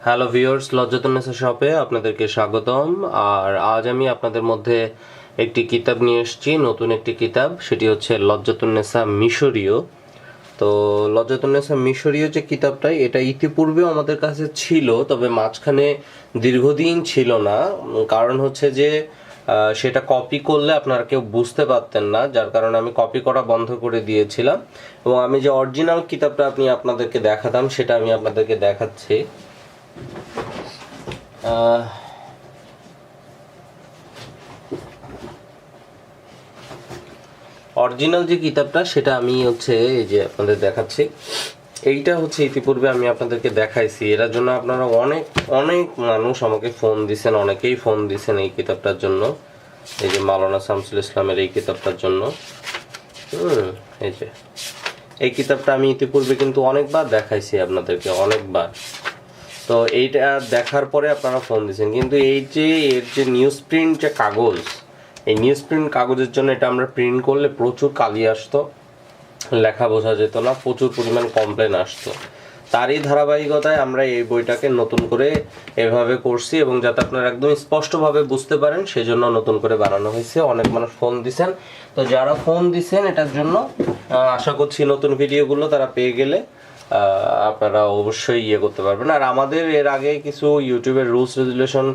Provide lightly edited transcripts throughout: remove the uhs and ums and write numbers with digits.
Hello viewers, Lajjatunnesa শপে আপনাদেরকে স্বাগতম। আর আজ আমি আপনাদের মধ্যে একটি কিতাব নিয়ে এসেছি, নতুন একটি কিতাব। সেটি হচ্ছে লজ্জাতুন্নেসা মিশরীয়। তো লজ্জাতুন্নেসা মিশরীয় যে কিতাবটা, এটা ইতিপূর্বেও আমাদের কাছে ছিল, তবে মাঝখানে দীর্ঘদিন ছিল না। কারণ হচ্ছে যে সেটা কপি করলে আপনারা কেউ বুঝতে পারতেন না, যার কারণে আমি কপি করা বন্ধ করে দিয়েছিলাম। এবং আমি যে অরিজিনাল কিতাবটা আপনাদেরকে দেখাতাম, সেটা আমি আপনাদেরকে দেখাচ্ছি। অরিজিনাল যে কিতাবটা, সেটা আমি হচ্ছে এই যে আপনাদের দেখাচ্ছি। এইটা হচ্ছে ইতিপূর্বে আমি আপনাদেরকে দেখাইছি। এটার জন্য আপনারা অনেক অনেক মানুষ আমাকে ফোন দিছেন, অনেকেই ফোন দিছেন এই কিতাবটার জন্য। এই যে মাওলানা শামসুল ইসলামের এই কিতাবটার জন্য। এই যে এই কিতাবটা আমি ইতিপূর্বে কিন্তু অনেকবার দেখাইছি আপনাদেরকে, অনেকবার। তো এইটা দেখার পরে আপনারা ফোন দিয়েছেন, কিন্তু এই যে এর যে নিউজ প্রিন্ট যে কাগজ, এই নিউজ প্রিন্ট কাগজের জন্য এটা আমরা প্রিন্ট করলে প্রচুর কালি আসতো, লেখা বোঝা যেত না, প্রচুর পরিমাণ কমপ্লেন আসতো। তারই ধারাবাহিকতায় আমরা এই বইটাকে নতুন করে এভাবে করছি, এবং যাতে আপনারা একদম স্পষ্টভাবে বুঝতে পারেন সেজন্য নতুন করে বানানো হয়েছে। অনেক মানুষ ফোন দিছেন, তো যারা ফোন দিছেন এটার জন্য আশা করছি নতুন ভিডিওগুলো তারা পেয়ে গেলে আপনারা অবশ্যই করতে পারবেন। আর আমাদের এর আগে কিছু ইউটিউবের রুলস রেগুলেশন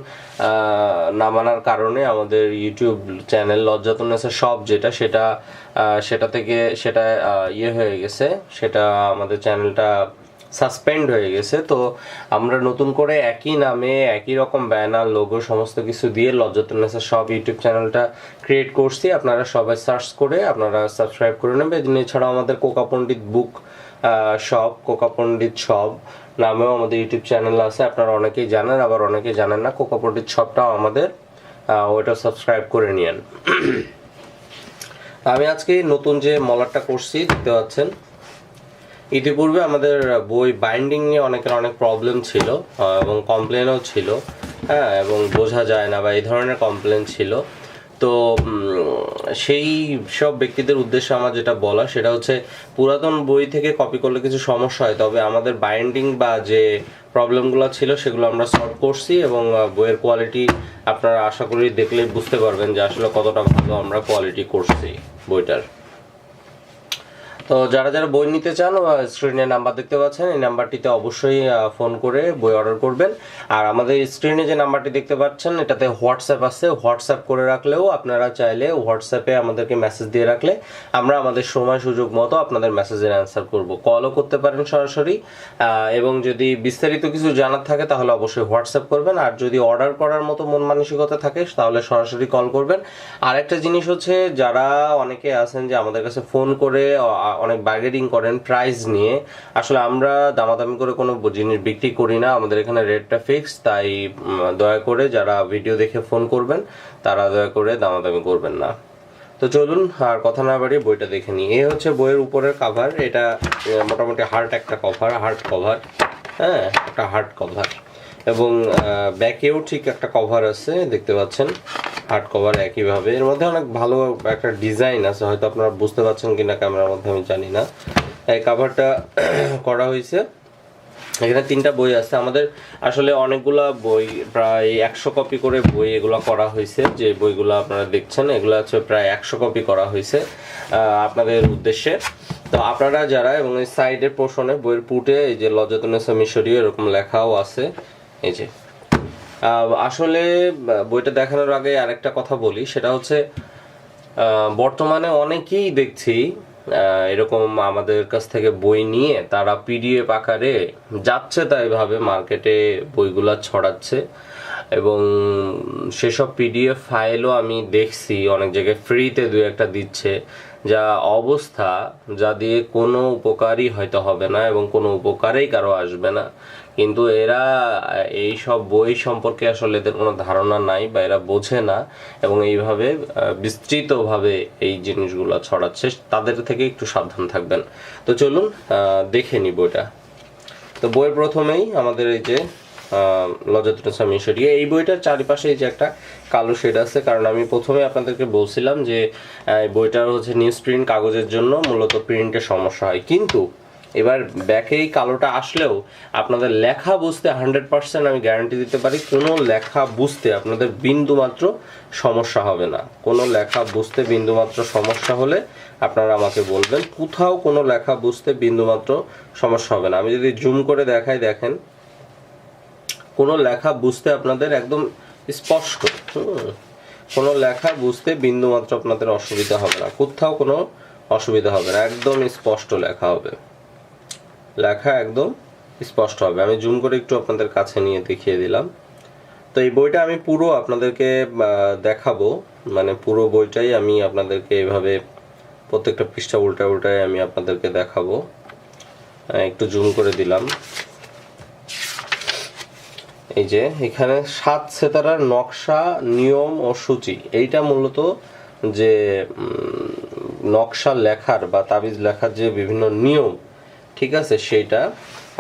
না মানার কারণে আমাদের ইউটিউব চ্যানেল লজ্জাতুন্নেসা শপ সেটা থেকে হয়ে গেছে, সেটা আমাদের চ্যানেলটা সাসপেন্ড হয়ে গেছে। তো আমরা নতুন করে একই নামে একই রকম ব্যানার, লোগো সমস্ত কিছু দিয়ে লজ্জাতুন্নেসা শপ ইউটিউব চ্যানেলটা ক্রিয়েট করছি। আপনারা সবাই সার্চ করে আপনারা সাবস্ক্রাইব করে নেবেন। এছাড়াও আমাদের কোকা পণ্ডিত বুক শপ, কোকা পণ্ডিত শপ নামেও আমাদের ইউটিউব চ্যানেল আছে। আপনারা অনেকেই জানেন, আবার অনেকেই জানেন না। কোকা পণ্ডিত শপটাও আমাদের, ওইটা সাবস্ক্রাইব করে নিয়েন। আমি আজকে নতুন যে মলারটা করছি দেখতে পাচ্ছেন। ইতিপূর্বে আমাদের বই বাইন্ডিং নিয়ে অনেকের অনেক প্রবলেম ছিল, এবং কমপ্লেনও ছিল, হ্যাঁ, এবং বোঝা যায় না বা এই ধরনের কমপ্লেন ছিল। তো সেই সব ব্যক্তিদের উদ্দেশ্যে আমার যেটা বলা, সেটা হচ্ছে পুরাতন বই থেকে কপি করলে কিছু সমস্যা হয়, তবে আমাদের বাইন্ডিং বা যে প্রবলেমগুলো ছিল সেগুলো আমরা সলভ করছি, এবং বইয়ের কোয়ালিটি আপনারা আশা করি দেখলেই বুঝতে পারবেন যে আসলে কতটা ভালো আমরা কোয়ালিটি করছি বইটার। তো যারা যারা বই নিতে চান, স্ক্রিনে নাম্বার দেখতে পাচ্ছেন, এই নাম্বারটিতে অবশ্যই ফোন করে বই অর্ডার করবেন। আর আমাদের স্ক্রিনে যে নাম্বারটি দেখতে পাচ্ছেন, এটাতে হোয়াটসঅ্যাপ আছে। হোয়াটসঅ্যাপ করে রাখলেও আপনারা চাইলে হোয়াটসঅ্যাপে আমাদেরকে মেসেজ দিয়ে রাখলে আমরা আমাদের সময় সুযোগ মতো আপনাদের মেসেজের অ্যান্সার করব। কলও করতে পারেন সরাসরি, এবং যদি বিস্তারিত কিছু জানার থাকে তাহলে অবশ্যই হোয়াটসঅ্যাপ করবেন। আর যদি অর্ডার করার মতো মন মানসিকতা থাকে তাহলে সরাসরি কল করবেন। আর একটা জিনিস হচ্ছে, যারা অনেকে আছেন যে আমাদের কাছে ফোন করে অনেক বার্গেনিং করেন প্রাইস নিয়ে, আসলে আমরা দামাদামি করে কোনো জিনিস বিক্রি করি না, আমাদের এখানে রেটটা ফিক্স। তাই দয়া করে যারা ভিডিও দেখে ফোন করবেন তারা দয়া করে দামাদামি করবেন না। তো চলুন আর কথা না বাড়িয়ে বইটা দেখে নিই। এই হচ্ছে বইয়ের উপরের কভার। এটা মোটামুটি একটা হার্ড কভার, হ্যাঁ, একটা হার্ড কভার। এবং ব্যাকেও ঠিক একটা কভার আছে, দেখতে পাচ্ছেন, হার্ড কভার একইভাবে। এর মধ্যে অনেক ভালো একটা ডিজাইন আছে, হয়তো আপনারা বুঝতে পারছেন কিনা ক্যামেরার মধ্যে আমি জানি না। এই কভারটা করা হয়েছে। এখানে 3টা বই আছে আমাদের। আসলে অনেকগুলা বই, প্রায় 100 কপি করে বই এগুলো করা হয়েছে। যে বইগুলো আপনারা দেখছেন এগুলো হচ্ছে প্রায় 100 কপি করা হয়েছে আপনাদের উদ্দেশ্যে। তো আপনারা যারা, এবং এই সাইডের পোর্শনে বইয়ের পুটে এই যে লজ্জাতুন্নেসা মিশরীয় এরকম লেখাও আছে। এই যে আসলে বইটা দেখানোর আগে আরেকটা কথা বলি, সেটা হচ্ছে বর্তমানে অনেকেই দেখছি এরকম আমাদের কাছ থেকে বই নিয়ে তারা পিডিএফ আকারে যাচ্ছে তাই ভাবে মার্কেটে বইগুলা ছড়াচ্ছে, এবং সেসব পিডিএফ ফাইলও আমি দেখছি অনেক জায়গায় ফ্রিতে 2-1টা দিচ্ছে, যা অবস্থা, যা দিয়ে কোনো উপকারই হয়তো হবে না এবং কোনো উপকারেই কারো আসবে না। কিন্তু এরা এই সব বই সম্পর্কে আসলে এদের কোনো ধারণা নাই বা এরা বোঝে না, এবং এইভাবে বিস্তৃতভাবে এই জিনিসগুলো ছড়াচ্ছে। তাদের থেকে একটু সাবধান থাকবেন। তো চলুন দেখে নি বইটা। তো বইয়ের প্রথমেই আমাদের এই যে লজ্জাতুন্নেসা মিশরীয়, এই বইটার চারিপাশে এই যে একটা কালো শেড আছে, কারণ আমি প্রথমে আপনাদেরকে বলছিলাম যে বইটার হচ্ছে নিউজ প্রিন্ট কাগজের জন্য মূলত প্রিন্টের সমস্যা হয়। কিন্তু এবার ব্যাকেই কালোটা আসলেও আপনাদের লেখা বুঝতে 100% আমি গ্যারান্টি দিতে পারি, কোনো লেখা বুঝতে আপনাদের বিন্দুমাত্র সমস্যা হবে না। কোনো লেখা বুঝতে বিন্দুমাত্র সমস্যা হলে আপনারা আমাকে বলবেন। কোথাও কোনো লেখা বুঝতে বিন্দুমাত্র সমস্যা হবে না। আমি যদি জুম করে দেখাই, দেখেন কোনো লেখা বুঝতে আপনাদের একদম স্পষ্ট, কোনো লেখা বুঝতে বিন্দুমাত্র আপনাদের অসুবিধা হবে না, কোথাও কোনো অসুবিধা হবে না, একদম স্পষ্ট লেখা হবে, লেখা একদম স্পষ্ট হবে। আমি জুম করে একটু আপনাদের কাছে নিয়ে দেখিয়ে দিলাম। তো এই বইটা আমি পুরো আপনাদেরকে দেখাবো, মানে পুরো বইটাই আমি আপনাদেরকে এভাবে প্রত্যেকটা পৃষ্ঠা উল্টায় আমি আপনাদেরকে দেখাবো। একটু জুম করে দিলাম। এই যে এখানে 7 সেতারার নকশা, নিয়ম ও সূচি, এইটা মূলত যে নকশা লেখার বা তাবিজ লেখার যে বিভিন্ন নিয়ম, ঠিক আছে, সেইটা।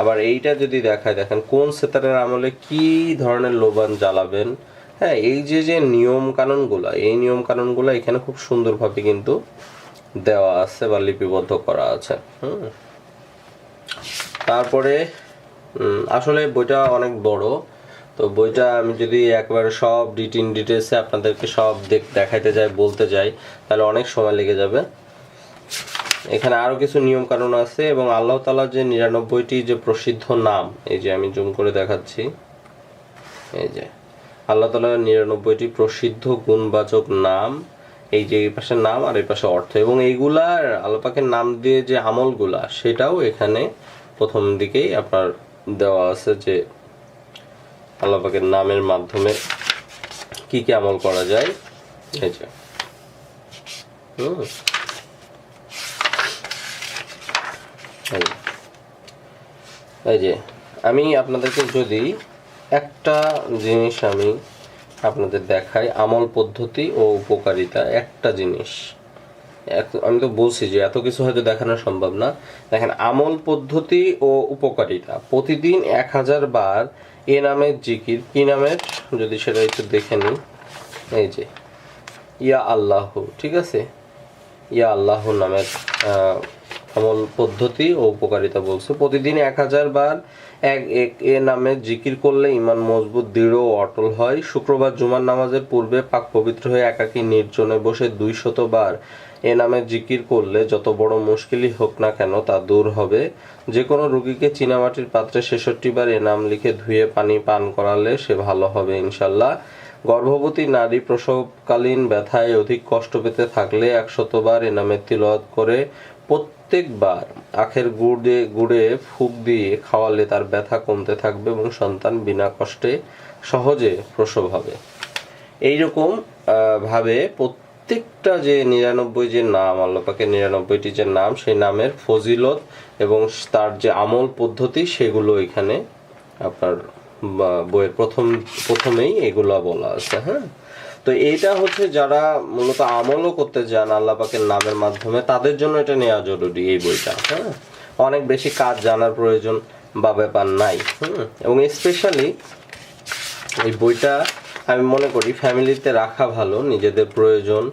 আবার এইটা যদি দেখায়, দেখেন কোন সেতারের আমলে কি ধরনের লোবান জ্বালাবেন, হ্যাঁ, এই যে নিয়ম কানুনগুলা, এই নিয়ম কানুনগুলা এখানে খুব সুন্দরভাবে কিন্তু দেওয়া আছে বা লিপিবদ্ধ করা আছে। তারপরে আসলে বইটা অনেক বড়, তো বইটা আমি যদি একবার সব ডিটেলসে আপনাদেরকে সব দেখাইতে যাই, বলতে যাই, তাহলে অনেক সময় লেগে যাবে। এখানে আরো কিছু নিয়ম কানুন আছে এবং আল্লাহ তাআলার যে 99টি যে প্রসিদ্ধ নাম, এই যে আমি জুম করে দেখাচ্ছি, এই যে আল্লাহ তাআলার 99টি প্রসিদ্ধ গুণবাচক নাম, এই যে এই পাশে নাম আর এই পাশে অর্থ, এবং এইগুলার আল্লাহ পাকের নাম দিয়ে যে আমলগুলা, সেটাও এখানে প্রথম দিকেই আপনার দেওয়া আছে যে আল্লাহ পাকের নামের মাধ্যমে কি কি আমল করা যায়। এই যে এই যে আমি আপনাদেরকে যদি একটা জিনিস আমি আপনাদের দেখাই, আমল পদ্ধতি ও উপকারিতা, একটা জিনিস, আমি তো বলছি যে এত কিছু হয়তো দেখানো সম্ভব না। দেখেন, আমল পদ্ধতি ও উপকারিতা, প্রতিদিন 1000 বার এ নামের জিকির, কি নামের যদি সেটা একটু দেখে নিই, এই যে ইয়া আল্লাহ, ঠিক আছে, ইয়া আল্লাহ নামের আমল পদ্ধতি ও উপকারিতা বলছে। প্রতিদিন 1000 বার এ নামে জিকির করলে ঈমান মজবুত, দৃঢ় ও অটল হয়। শুক্রবার জুমার নামাজের পূর্বে পাক পবিত্র হয়ে একাকী নির্জনে বসে 200 বার এ নামে জিকির করলে যত বড় মুশকিলই হোক না কেন তা দূর হবে। যে কোনো রোগীকে চীনামাটির পাত্রে 66 বার এ নাম লিখে ধুয়ে পানি পান করালে সে ভালো হবে ইনশাল্লাহ। গর্ভবতী নারী প্রসবকালীন ব্যথায় অধিক কষ্ট পেতে থাকলে 100 বার এ নামের তিলাওয়াত করে প্রত্যেকবার আখের গুড়ে ফুঁক দিয়ে খাওয়ালে তার ব্যথা কমতে থাকবে এবং সন্তান বিনা কষ্টে সহজে প্রসব হবে। এইরকম ভাবে প্রত্যেকটা যে 99 যে নাম, আল্লাহ পাকের 99টি যে নাম, সেই নামের ফজিলত এবং তার যে আমল পদ্ধতি, সেগুলো এখানে আপনার বইয়ের প্রথমেই এগুলা বলা আছে। হ্যাঁ, তো এইটা হচ্ছে যারা মূলত আমলও করতে যান আল্লাহ পাকের নামের মাধ্যমে, তাদের জন্য এটা নেওয়া জরুরি এই বইটা। হ্যাঁ, অনেক বেশি কাজ জানার প্রয়োজন বা ব্যাপার নাই। এবং স্পেশালি এই বইটা আমি মনে করি ফ্যামিলিতে রাখা ভালো, নিজেদের প্রয়োজন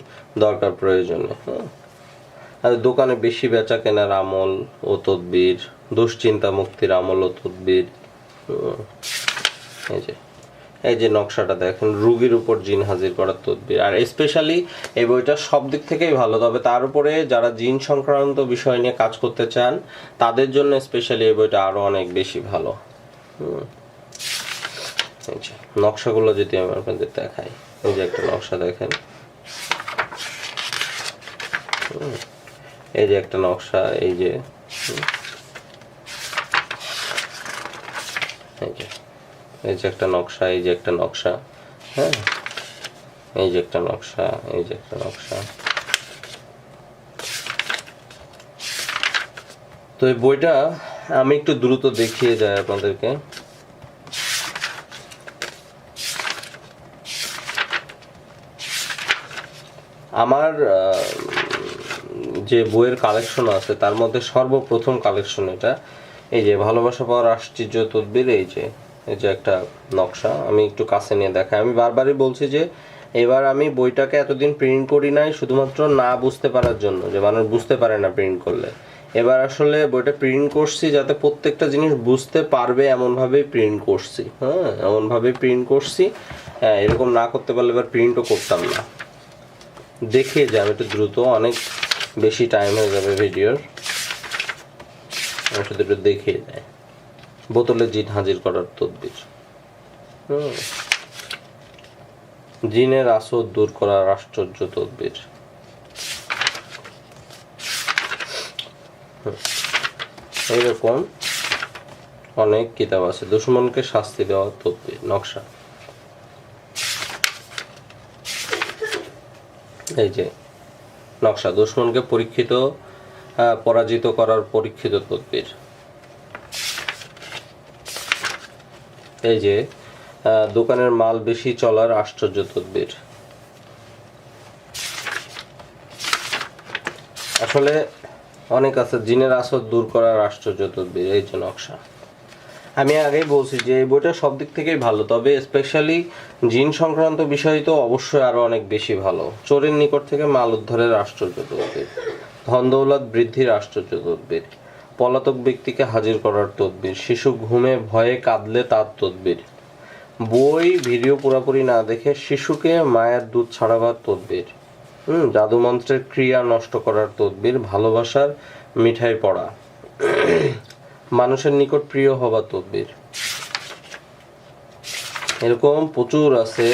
দরকার প্রয়োজনে। হ্যাঁ, আর দোকানে বেশি বেচা কেনার আমল ও তদবির, দুশ্চিন্তা মুক্তির আমল ও তদবির। এই যে নকশাটা দেখেন, রোগীর উপর জিন হাজির করার তদবির। আর স্পেশালি এই বইটা সব দিক থেকেই ভালো, তবে তার উপরে যারা জিন সংক্রান্ত বিষয় নিয়ে কাজ করতে চান তাদের জন্য স্পেশালি এই বইটা আরো অনেক বেশি ভালো। নকশাগুলো যদি আমি আপনাদের দেখাই, এই যে একটা নকশা দেখেন, এই যে একটা নকশা, এই যে এই যে একটা নকশা, এই যে একটা নকশা, হ্যাঁ, এই যে একটা নকশা, এই যে একটা নকশা। তো এই বইটা আমি একটু দ্রুত দেখিয়ে যাই আপনাদেরকে। আমার যে বইয়ের কালেকশন আছে তার মধ্যে সর্বপ্রথম কালেকশন এটা। এই যে ভালোবাসা পাওয়ার আশ্চর্য তদবির, এই যে একটা নকশা, আমি একটু কাছে নিয়ে দেখাই। আমি বারবারই বলছি যে এবার আমি বইটাকে এতদিন প্রিন্ট করি নাই শুধুমাত্র না বুঝতে পারার জন্য, যে মানুষ বুঝতে পারে না প্রিন্ট করলে। এবার আসলে বইটা প্রিন্ট করছি যাতে প্রত্যেকটা জিনিস বুঝতে পারবে এমনভাবেই প্রিন্ট করছি, হ্যাঁ এমনভাবেই প্রিন্ট করছি। হ্যাঁ এরকম না করতে পারলে এবার প্রিন্টও করতাম না। দেখিয়ে যাবে একটু দ্রুত, অনেক বেশি টাইম হয়ে যাবে ভিডিওর। শুধু একটু দেখিয়ে দেয় বোতলে জিন হাজির করার তদবির। জিনের আসর দূর করার আশ্চর্য তদবির। এইরকম অনেক কিতাব আছে। দুশমনকে শাস্তি দেওয়ার তদবির নকশা। এই যে নকশা, দুশমনকে পরাজিত করার পরীক্ষিত তদবির। এই যে দোকানের মাল বেশি চলার আশ্চর্য তদবির। আসলে অনেক আছে, জিনের আসর দূর করার আশ্চর্য তদবির। এই যে নকশা। আমি আগেই বলছি যে এই বইটা সব দিক থেকেই ভালো, তবে স্পেশালি জিন সংক্রান্ত বিষয় তো অবশ্যই আরো অনেক বেশি ভালো। চোরের নিকট থেকে মাল উদ্ধারের আশ্চর্য তদবির, ধন দৌলত বৃদ্ধির আশ্চর্য তদবির, পলাতক ব্যক্তিকে হাজির করার তদবির, শিশু ঘুমে ভয়ে কাঁদলে তার তদবির, বই ভিডিও পুরোপুরি না দেখে শিশুকে মায়ের দুধ ছাড়াবার তদবির, জাদুমন্ত্রের ক্রিয়া নষ্ট করার তদবির, ভালোবাসার মিঠাই পড়া, মানুষের নিকট প্রিয় হবার তদবির। এরকম প্রচুর আছে।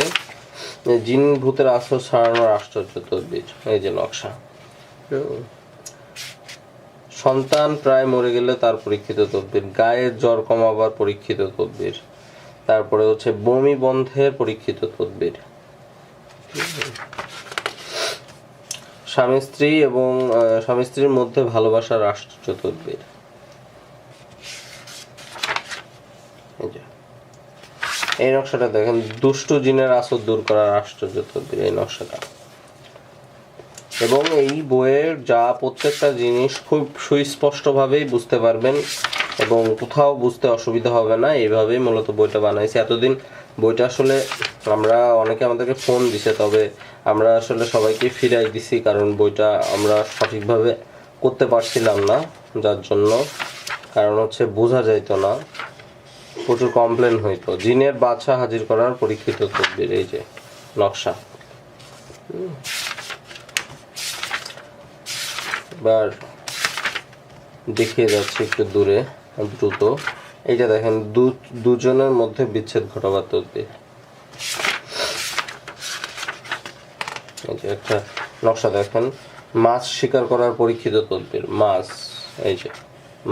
জিন ভূতের আশ্রয় ছাড়ানোর আশ্চর্য তদবির। এই যে নকশা। সন্তান প্রায় মরে গেলে তার পরীক্ষিত তদবির, গায়ের জ্বর কমাবার পরীক্ষিত তদবির, তারপরে হচ্ছে বমি বন্ধের পরীক্ষিত তদবির, স্বামী স্ত্রীর মধ্যে ভালোবাসার আশ্চর্য তদবির। এই নকশাটা দেখেন, দুষ্ট জিনের আসর দূর করার আশ্চর্য তদবির। এই নকশাটা এবং এই বইয়ের যা প্রত্যেকটা জিনিস খুব সুস্পষ্টভাবেই বুঝতে পারবেন এবং কোথাও বুঝতে অসুবিধা হবে না। এইভাবেই মূলত বইটা বানাইছি। এতদিন বইটা আসলে আমরা অনেকে আমাদেরকে ফোন দিছে, তবে আমরা আসলে সবাইকে ফিরাই দিছি, কারণ বইটা আমরা সঠিকভাবে করতে পারছিলাম না, যার জন্য কারণ হচ্ছে বোঝা যাইতো না, প্রচুর কমপ্লেন হইতো। জিনের বাদশা হাজির করার পরীক্ষিত তদবির। এই যে নকশা। এবার দেখিয়ে যাচ্ছে একটু দূরে দ্রুত। এইটা দেখেন, দুজনের মধ্যে বিচ্ছেদ ঘটাবার তদবির। এই যে একটা নকশা দেখেন, মাছ শিকার করার পরীক্ষিত তদবির। এই যে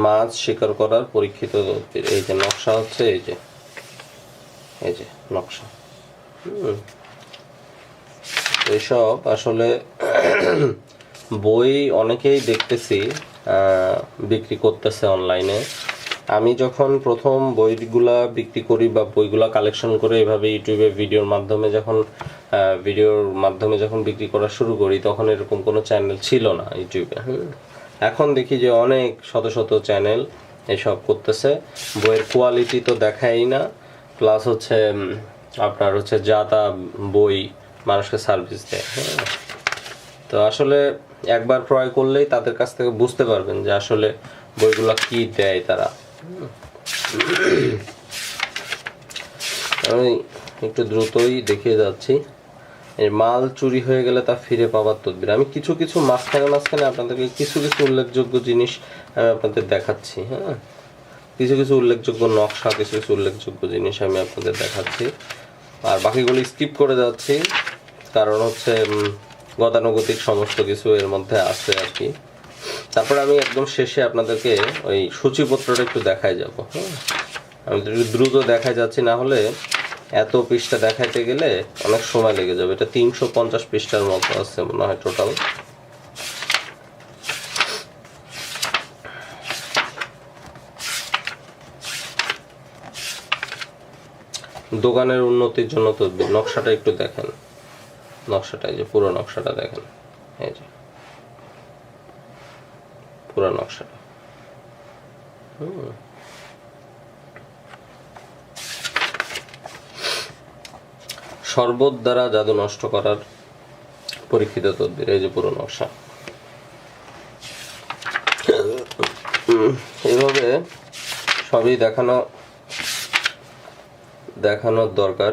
মাছ শিকার করার পরীক্ষিত তদবির। এই যে নকশা হচ্ছে, এই যে নকশা। এইসব আসলে বই অনেকেই দেখতেছি বিক্রি করতেছে অনলাইনে। আমি যখন প্রথম বইগুলা বিক্রি করি বা বইগুলা কালেকশন করে এভাবে ইউটিউবে ভিডিওর মাধ্যমে যখন বিক্রি করা শুরু করি, তখন এরকম কোনো চ্যানেল ছিল না ইউটিউবে। এখন দেখি যে অনেক শত শত চ্যানেল এসব করতেছে। বইয়ের কোয়ালিটি তো দেখাই না, প্লাস হচ্ছে আপনার হচ্ছে যা তা বই মানুষকে সার্ভিস দেয়। তো আসলে একবার ক্রয় করলেই তাদের কাছ থেকে বুঝতে পারবেন যে আসলে বইগুলো কি দেয় তারা। আমি একটু দ্রুতই দেখিয়ে যাচ্ছি। এই মাল চুরি হয়ে গেলে তা ফিরে পাওয়ার তদবির। আমি কিছু মাঝখানে আপনাদেরকে কিছু উল্লেখযোগ্য জিনিস আমি আপনাদের দেখাচ্ছি। হ্যাঁ, কিছু উল্লেখযোগ্য নকশা, কিছু উল্লেখযোগ্য জিনিস আমি আপনাদের দেখাচ্ছি, আর বাকিগুলো স্কিপ করে যাচ্ছি, কারণ হচ্ছে গতানুগতিক সমস্ত কিছু এর মধ্যে আছে আর কি। তারপর আমি একদম শেষে আপনাদেরকে ওই সূচিপত্রটা একটু দেখাই যাব। হ্যাঁ, আমি একটু দ্রুত দেখাই যাচ্ছি, না হলে এত পৃষ্ঠা দেখাইতে গেলে অনেক সময় লেগে যাবে। এটা 350 পৃষ্ঠার মতো আছে মনে হয় টোটাল। দোকানের উন্নতির জন্য তদবির। নকশাটা একটু দেখেন, নকশাটা এই যে পুরো নকশাটা দেখেন, এই যে পুরো নকশাটা। শরবত দ্বারা জাদু নষ্ট করার পরীক্ষিত তদবির। এই যে পুরো নকশা। এভাবে সবই দেখানোর দরকার।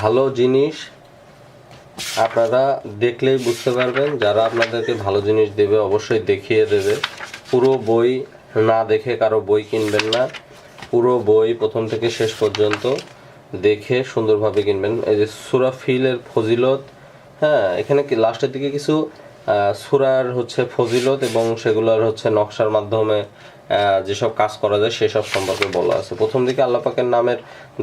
ভালো জিনিস আপনারা দেখলেই বুঝতে পারবেন। যারা আপনাদেরকে ভালো জিনিস দেবে অবশ্যই দেখিয়ে দেবে। পুরো বই না দেখে কারো বই কিনবেন না। পুরো বই প্রথম থেকে শেষ পর্যন্ত দেখে সুন্দরভাবে কিনবেন। এই যে সূরা ফিলের ফজিলত, হ্যাঁ, এখানে কি লাস্টের দিকে কিছু সূরার ফজিলত এবং সেগুলোর নকশার মাধ্যমে যেসব কাজ করা যায় সেসব সম্পর্কে বলা আছে। প্রথম দিকে আল্লাহ পাকের নামের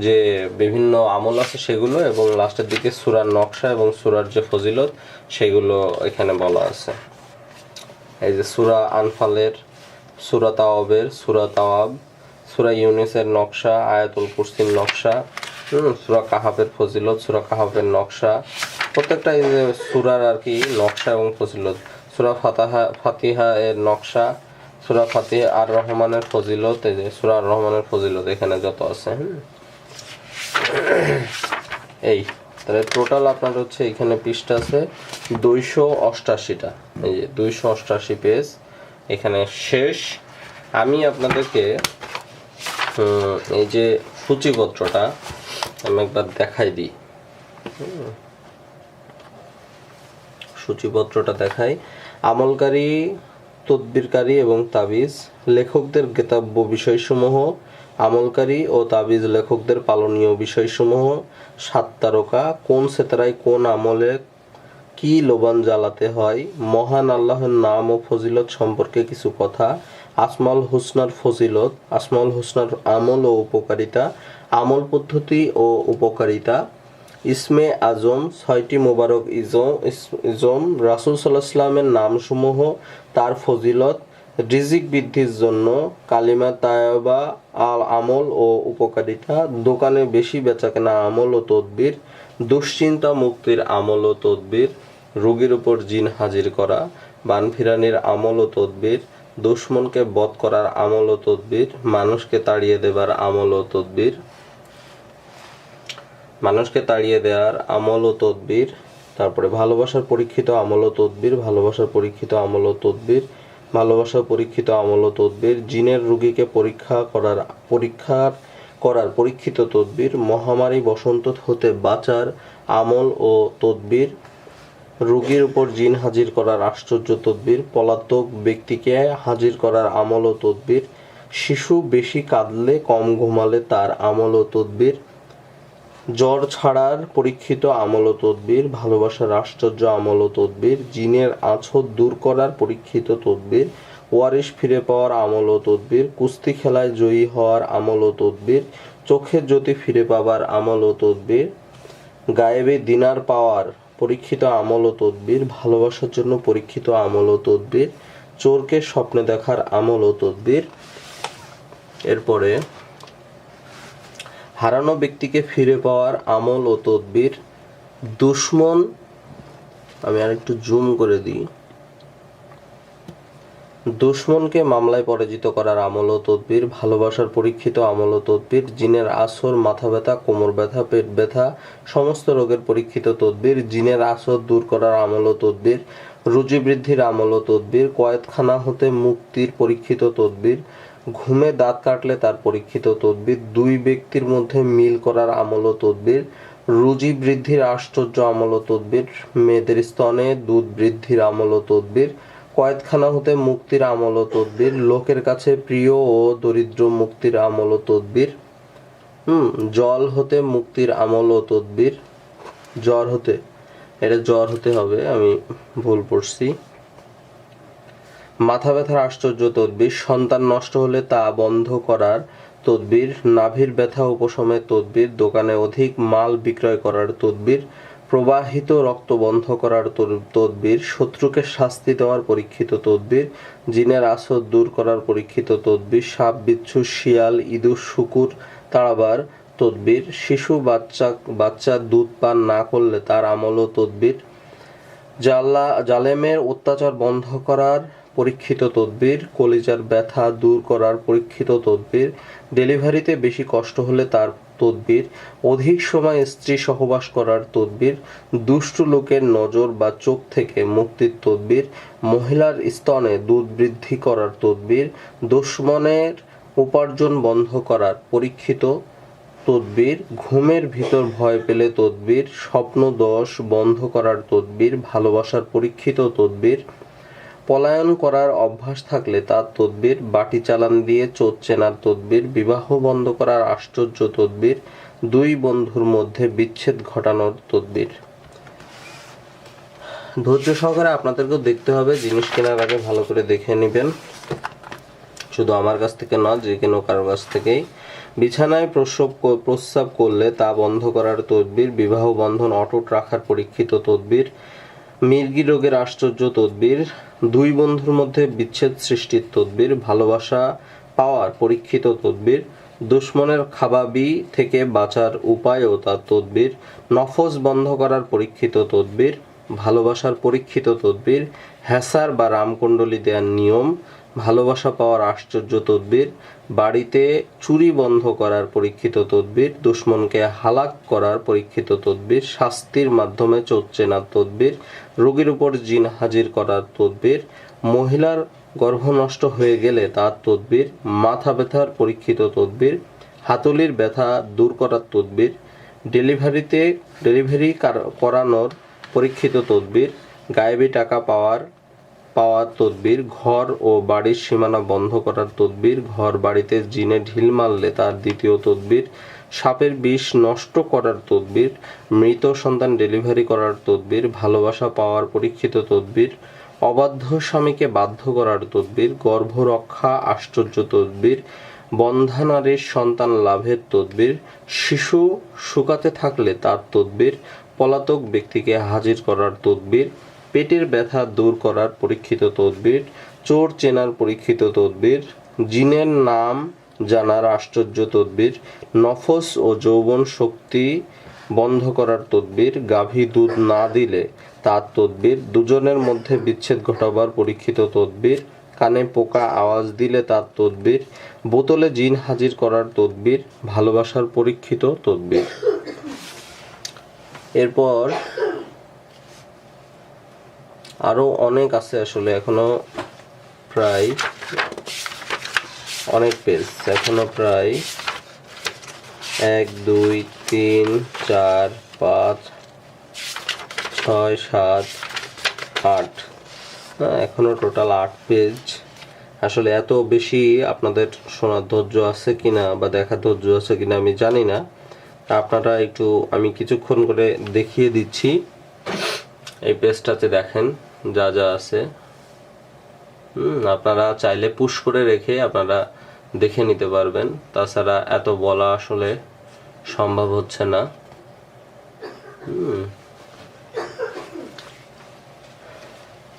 যে বিভিন্ন আমল আছে সেগুলো, এবং লাস্টের দিকে সূরার নকশা এবং সূরার যে ফজিলত সেগুলো এখানে বলা আছে। এই যে সূরা আনফালের, সূরা তাওয়াবের, সূরা তাওয়াব, সূরা ইউনিসের নকশা, আয়াতুল কুরসির নকশা, সূরা কাহাফের ফজিলত, সূরা কাহাফের নকশা, প্রত্যেকটা এই যে সূরার আর কি নকশা এবং ফজিলত। সূরা ফাতিহা এর নকশা, সূরা ফাতিহা আর রহমানের ফজিলত, এই যে সূরা আর রহমানের ফজিলত এখানে যত আছে। এই তাহলে টোটাল আপনার এখানে পৃষ্ঠা আছে 288টা। এই যে 288 পেজ এখানে শেষ। আমি আপনাদেরকে এই যে সূচিপত্রটা আমি একবার দেখাই দিই। সূচিপত্রটা দেখাই। আমলকারী, তদবিরকারী এবং তাবিজ লেখকদের জ্ঞাতব্য বিষয়সমূহ, আমলকারী ও তাবিজ লেখকদের পালনীয় বিষয়সমূহ, 7 তারকা, কোন সেতারায় কোন আমলে কি লোবান জ্বালাতে হয়, মহান আল্লাহর নাম ও ফজিলত সম্পর্কে কিছু কথা, আসমাউল হুসনার ফজিলত, আসমাউল হুসনার আমল ও উপকারিতা, আমল পদ্ধতি ও উপকারিতা, ইসমে আজম, 6টি মোবারক ইজম, রাসূল সাল্লাল্লাহু আলাইহি ওয়াসাল্লামের নামসমূহ, তার ফজিলত, রিজিক বৃদ্ধির জন্য কালিমা তায়বা, আমল ও উপকারিতা, দোকানে বেশি বেচাকেনা আমল ও তদবির, দুশ্চিন্তা মুক্তির আমল ও তদবির, রোগীর উপর জিন হাজির করা, বানফিরানির আমল ও তদবির, দুশমনকে বধ করার আমল ও তদবির, মানুষকে তাড়িয়ে দেবার আমল ও তদবির, মানুষকে তাড়িয়ে দেওয়ার আমল ও তদবির, তারপরে ভালোবাসার পরীক্ষিত আমল ও তদবির, ভালোবাসার পরীক্ষিত আমল ও তদবির, ভালোবাসার পরীক্ষিত আমল ও তদবির, জিনের রোগীকে পরীক্ষা করার পরীক্ষিত তদবির, মহামারী বসন্ত হতে বাঁচার আমল ও তদবির, রোগীর উপর জিন হাজির করার আশ্চর্য তদবির, পলাতক ব্যক্তিকে হাজির করার আমল ও তদবির, শিশু বেশি কাঁদলে কম ঘুমালে তার আমল ও তদবির, জ্বর ছাড়ার পরীক্ষিত আমল ও তদবির, ভালোবাসার আশ্চর্য আমল ও তদবির, জিনের আঁচড় দূর করার পরীক্ষিত তদবির, ওয়ারিশ ফিরে পাওয়ার আমল ও তদবির, কুস্তি খেলায় জয়ী হওয়ার আমল ও তদবির, চোখের জ্যোতি ফিরে পাবার আমল ও তদবির, গায়েবে দিনার পাওয়ার পরীক্ষিত আমল ও তদবির, ভালোবাসার জন্য পরীক্ষিত আমল ও তদবির, চোরকে স্বপ্নে দেখার আমল ও তদবির। এরপরে হারানো ব্যক্তিকে ফিরে পাওয়ার আমল ও তদবির, দুশমন, আমি আরেকটু জুম করে দিই, দুশমনকে মামলায় পরাজিত করার আমল ও তদবির, ভালোবাসার পরীক্ষিত আমল ও তদবির, জিনের আসর, মাথা ব্যথা, কোমর ব্যথা, পেট ব্যথা, সমস্ত রোগের পরীক্ষিত তদবির, জিনের আসর দূর করার আমল ও তদবির, রুজি বৃদ্ধির আমল ও তদবির, কয়েদখানা হতে মুক্তির পরীক্ষিত তদবির, ঘুমে দাঁত কাটলে তার পরীক্ষিত তদবির, 2 ব্যক্তির মধ্যে মিল করার আমল ও তদবির, রুজি বৃদ্ধির আশ্চর্য আমল ও তদবির, মেয়েদের স্তনে দুধ বৃদ্ধির আমল ও তদবির, কয়েদখানা হতে মুক্তির আমল ও তদবির, লোকের কাছে প্রিয় ও দরিদ্র মুক্তির আমল ও তদবির, জল হতে মুক্তির আমল ও তদবির, জ্বর হতে হবে, আমি ভুল পড়ছি, মাথা ব্যথার আশ্চর্য তদবির, সন্তান নষ্ট হলে তা বন্ধ করার তদবির, নাভির ব্যথা উপশমের তদবির, দোকানে অধিক মাল বিক্রয় করার তদবির, প্রবাহিত রক্ত বন্ধ করার তদবির, শত্রুকে শাস্তি দেওয়ার পরীক্ষিত তদবির, জিনের আসর দূর করার পরীক্ষিত তদবির, সাপ বিচ্ছু শিয়াল ইঁদুর শূকর তাড়াবার তদবির, শিশু বাচ্চা দুধ পান না করলে তার আমল ও তদবির, জালেমের অত্যাচার বন্ধ করার পরীক্ষিত তদবির, কলিজার ব্যথা দূর করার পরীক্ষিত তদবির, ডেলিভারিতে বেশি কষ্ট হলে তার তদবির, অধিক সময় স্ত্রী সহবাস করার তদবির, দুষ্টু লোকের নজর বা চোখ থেকে মুক্তির তদবির, মহিলার স্তনে দুধ বৃদ্ধি করার তদবির, দুশ্মনের উপার্জন বন্ধ করার পরীক্ষিত তদবির, ঘুমের ভিতর ভয় পেলে তদবির, স্বপ্ন দোষ বন্ধ করার তদবির, ভালোবাসার পরীক্ষিত তদবির, পলায়ন করার অভ্যাস থাকলে তার তদবির, বাটি চালান দিয়ে চোর চেনার তদবির, বিবাহ বন্ধ করার আশ্চর্য তদবির, দুই বন্ধুর মধ্যে বিচ্ছেদ ঘটানোর তদবির। ধৈর্য সহকারে আপনাদেরকেও দেখতে হবে, জিনিস কেনার আগে ভালো করে দেখে নেবেন, শুধু আমার কাছ থেকে নয়, যে কোনো কারোর কাছ থেকেই। বিছানায় প্রস্রাব করলে তা বন্ধ করার তদবির, বিবাহ বন্ধন অটুট রাখার পরীক্ষিত তদবির, মির্গি রোগের আশ্চর্য তদবির, দুই বন্ধুর মধ্যে বিচ্ছেদ সৃষ্টির তদবির, ভালোবাসা পাওয়ার পরীক্ষিত তদবির, দুশ্মনের খাবাবি থেকে বাঁচার উপায় ও তার তদবির, নফস বন্ধ করার পরীক্ষিত তদবির, ভালোবাসার পরীক্ষিত তদবির, হ্যাসার বা রামকুণ্ডলী দেওয়ার নিয়ম, ভালোবাসা পাওয়ার আশ্চর্য তদবির, বাড়িতে চুরি বন্ধ করার পরীক্ষিত তদবির, দুশ্মনকে হালাক করার পরীক্ষিত তদবির, শাস্তির মাধ্যমে চোর চেনার তদবির, রোগীর উপর জিন হাজির করার তদবির, মহিলার গর্ভ নষ্ট হয়ে গেলে তার তদবির, মাথা ব্যথার পরীক্ষিত তদবির, হাতুলির ব্যথা দূর করার তদবির, ডেলিভারি করানোর পরীক্ষিত তদবির, গায়েবী টাকা পাওয়ার তদবির, ঘর ও বাড়ির সীমানা বন্ধ করার তদবির, ঘর বাড়িতে জিনে ঢিল মারলে তার দ্বিতীয় তদবির, সাপের বিষ নষ্ট করার তদবির, মৃত সন্তান ডেলিভারি করার তদবির, ভালোবাসা পাওয়ার পরীক্ষিত তদবির, অবাধ্য স্বামীকে বাধ্য করার তদবির, গর্ভ রক্ষা আশ্চর্য তদবির, বন্ধা নারীর সন্তান লাভের তদবির, শিশু শুকাতে থাকলে তার তদবির, পলাতক ব্যক্তিকে হাজির করার তদবির, পেটের ব্যথা দূর করার পরীক্ষিত তদবির, চোর চেনার পরীক্ষিত তদবির, জিনের নাম জানার আশ্চর্য তদবির, নফস ও যৌবন শক্তি বন্ধ করার তদবির, গাভী দুধ না দিলে তার তদবির, দুজনের মধ্যে বিচ্ছেদ ঘটাবার পরীক্ষিত তদবির, কানে পোকা আওয়াজ দিলে তার তদবির, বোতলে জিন হাজির করার তদবির, ভালোবাসার পরীক্ষিত তদবির। এরপর আরো অনেক আছে, আসলে এখনো প্রায় অনেক পেজ, এখনো প্রায় 1 2 3 4 5 6 7 8, এখনো টোটাল 8 পেজ। আসলে এত বেশি আপনাদের শোনার ধৈর্য আছে কিনা বা দেখার ধৈর্য আছে কিনা আমি জানি না, আপনারা একটু, আমি কিছুক্ষণ করে দেখিয়ে দিচ্ছি। এই পেজটাতে দেখেন যা যা আছে, আপনারা চাইলে পুশ করে রেখে আপনারা দেখে নিতে পারবেন, তাছাড়া এত বলা আসলে সম্ভব হচ্ছে না।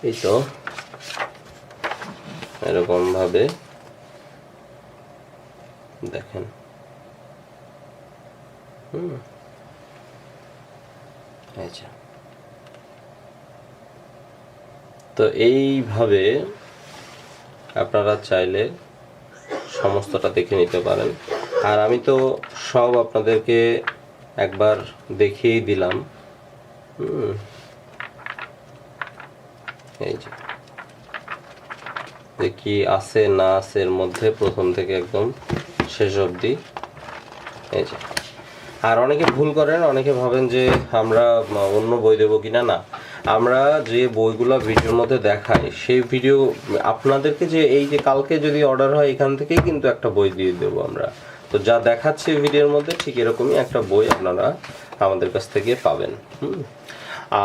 এই তো এরকম ভাবে দেখেন। আচ্ছা, তো এইভাবে আপনারা চাইলে সমস্তটা দেখে নিতে পারেন। আর আমি তো সব আপনাদেরকে একবার দেখিয়েই দিলাম। এই যে কি আছে না আছে এর মধ্যে, প্রথম থেকে একদম শেষ অবধি। এই যে, আর অনেকে ভুল করেন, অনেকে ভাবেন যে আমরা অন্য বই দেবো কিনা। না, আমরা যে বইগুলো ভিডিওর মধ্যে দেখাই সেই ভিডিও আপনাদেরকে, যে এই যে কালকে যদি অর্ডার হয় এখান থেকেই কিন্তু একটা বই দিয়ে দেবো আমরা। তো যা দেখাচ্ছে ভিডিওর মধ্যে ঠিক এরকমই একটা বই আপনারা আমাদের কাছ থেকে পাবেন।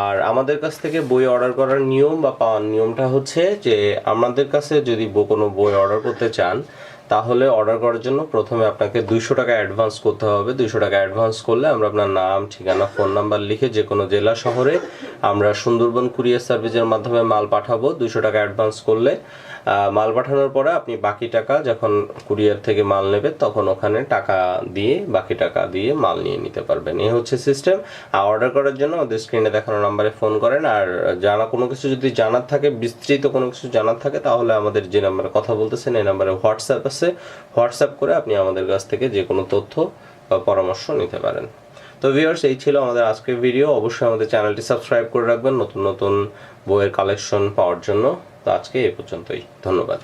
আর আমাদের কাছ থেকে বই অর্ডার করার নিয়ম বা পাওয়ার নিয়মটা হচ্ছে যে, আমাদের কাছে যদি কোনো বই অর্ডার করতে চান তাহলে অর্ডার করার জন্য প্রথমে আপনাকে 200 টাকা অ্যাডভান্স করতে হবে। 200 টাকা অ্যাডভান্স করলে আমরা আপনার নাম, ঠিকানা, ফোন নাম্বার লিখে যে কোনো জেলা শহরে আমরা সুন্দরবন কুরিয়ার সার্ভিসের মাধ্যমে মাল পাঠাবো। 200 টাকা অ্যাডভান্স করলে মাল পাঠানোর পরে আপনি বাকি টাকা যখন কুরিয়ার থেকে মাল নেবে তখন ওখানে টাকা দিয়ে বাকি টাকা দিয়ে মাল নিয়ে নিতে পারবেন। এই হচ্ছে সিস্টেম। আর অর্ডার করার জন্য আমাদের স্ক্রিনে দেখানো নাম্বারে ফোন করেন। আর কোনো কিছু যদি জানার থাকে, বিস্তৃত কোনো কিছু জানার থাকে, তাহলে আমাদের যে নাম্বারে কথা বলতেছেন এই নাম্বারে হোয়াটসঅ্যাপ আছে, হোয়াটসঅ্যাপ করে আপনি আমাদের কাছ থেকে যে কোনো তথ্য বা পরামর্শ নিতে পারেন। তো ভিউয়ার্স, এই ছিল আমাদের আজকের ভিডিও। অবশ্যই আমাদের চ্যানেলটি সাবস্ক্রাইব করে রাখবেন নতুন নতুন বইয়ের কালেকশন পাওয়ার জন্য। তো আজকে এই পর্যন্তই, ধন্যবাদ।